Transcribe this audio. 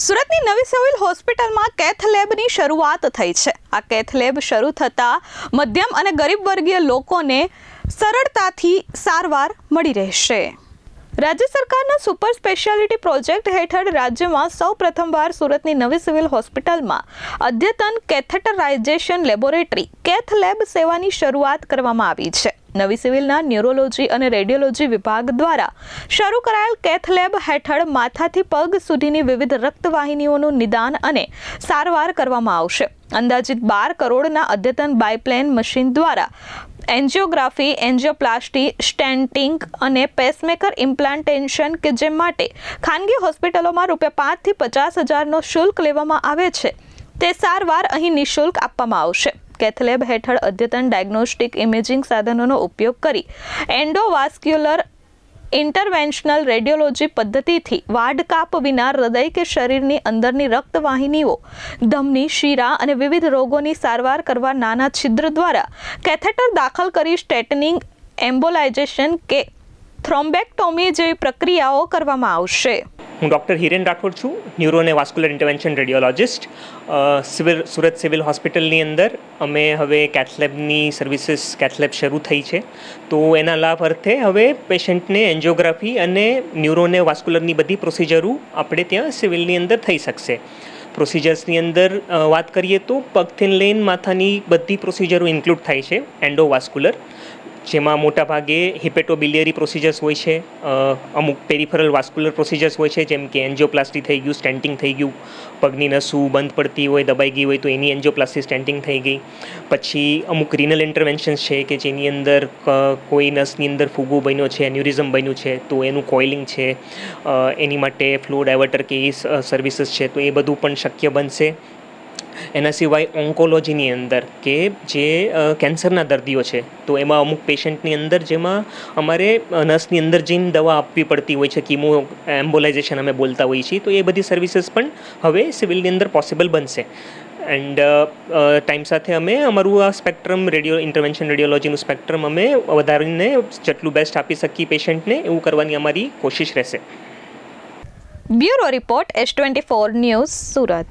સુરતની નવી સિવિલ હોસ્પિટલમાં કેથ લેબની શરૂઆત થઈ છે। આ કેથ લેબ શરૂ થતાં મધ્યમ અને ગરીબ વર્ગીય લોકોને સરળતાથી સારવાર મળી રહેશે। રાજ્ય સરકારના સુપર સ્પેશિયાલિટી પ્રોજેક્ટ હેઠળ રાજ્યમાં સૌ પ્રથમવાર સુરતની નવી સિવિલ હોસ્પિટલમાં અદ્યતન કેથેટરાઇઝેશન લેબોરેટરી કેથ લેબ સેવાની શરૂઆત કરવામાં આવી છે। નવી સિવિલના ન્યુરોલોજી અને રેડિયોલોજી વિભાગ દ્વારા શરૂ કરાયેલ કેથ લેબ હેઠળ માથાથી પગ સુધીની વિવિધ રક્તવાહિનીઓનું નિદાન અને સારવાર કરવામાં આવશે। અંદાજિત 12 કરોડના અદ્યતન બાયપ્લેન મશીન દ્વારા એન્જિયોગ્રાફી, એન્જિયોપ્લાસ્ટી, સ્ટેન્ટિંગ અને પેસમેકર ઇમ્પ્લાન્ટેશન કે જે માટે ખાનગી હોસ્પિટલોમાં ₹5 થી 50 હજારનો શુલ્ક લેવામાં આવે છે તે સારવાર અહીં નિઃશુલ્ક આપવામાં આવશે। કેથ લેબ હેઠળ અદ્યતન ડાયગ્નોસ્ટિક ઇમેજિંગ સાધનોનો ઉપયોગ કરી એન્ડોવાસ્ક્યુલર ઇન્ટરવેન્શનલ રેડિયોલોજી પદ્ધતિથી વાઢકાપ વિના હૃદય કે શરીરની અંદરની રક્તવાહિનીઓ, ધમની, શીરા અને વિવિધ રોગોની સારવાર કરવા નાના છિદ્ર દ્વારા કેથેટર દાખલ કરી સ્ટેટનિંગ, એમ્બોલાઇઝેશન કે થ્રોમ્બેક્ટોમી જેવી પ્રક્રિયાઓ કરવામાં આવશે। હું ડૉક્ટર હિરેન રાઠોડ છું, ન્યુરો અને vascular intervention radiologist. Surat civil હોસ્પિટલની અંદર અમે હવે કેથ લેબની સર્વિસીસ કેથ લેબ શરૂ થઈ છે, તો એના લાભ અર્થે હવે પેશન્ટને એન્જિયોગ્રાફી અને ન્યુરો અને વાસ્ક્યુલરની બધી પ્રોસિજરો આપણે ત્યાં સિવિલની અંદર થઈ શકશે। પ્રોસિજર્સની અંદર વાત કરીએ તો પગથી લઈને માથાની બધી પ્રોસિજરો ઇન્ક્લુડ થાય છે એન્ડોવાસ્ક્યુલર, જેમાં મોટા ભાગે હિપેટોબિલિયરી પ્રોસિજર્સ હોય છે, અમુક પેરિફરલ વાસ્ક્યુલર પ્રોસિજર્સ હોય છે, જેમ કે એન્જિયોપ્લાસ્ટી થઈ ગયું, સ્ટેન્ટિંગ થઈ ગયું, પગની નસું બંધ પડતી હોય, દબાઈ ગઈ હોય તો એની એન્જિયોપ્લાસ્ટી, સ્ટેન્ટિંગ થઈ ગઈ। પછી અમુક રિનલ ઇન્ટરવેન્શન્સ છે કે જેની અંદર કોઈ નસની અંદર ફૂગો બન્યો છે, એન્યુરિઝમ બન્યું છે તો એનું કોઇલિંગ છે, એની માટે ફ્લો ડાયવર્ટર કે એ સર્વિસીસ છે તો એ બધું પણ શક્ય બનશે। એના સિવાય ઓન્કોલોજીની અંદર કે જે કેન્સરના દર્દીઓ છે તો એમાં અમુક પેશન્ટની અંદર જેમાં અમારે નસની અંદર જઈને દવા આપવી પડતી હોય છે, કીમો એમ્બોલાઇઝેશન અમે બોલતા હોઈએ છીએ, તો એ બધી સર્વિસીસ પણ હવે સિવિલની અંદર પોસિબલ બનશે। એન્ડ ટાઈમ સાથે અમે અમારું આ સ્પેક્ટ્રમ ઇન્ટરવેન્શન રેડિયોલોજીનું સ્પેક્ટ્રમ અમે વધારીને જેટલું બેસ્ટ આપી શકીએ પેશન્ટને એવું કરવાની અમારી કોશિશ રહેશે। Bureau report S24 news, Surat.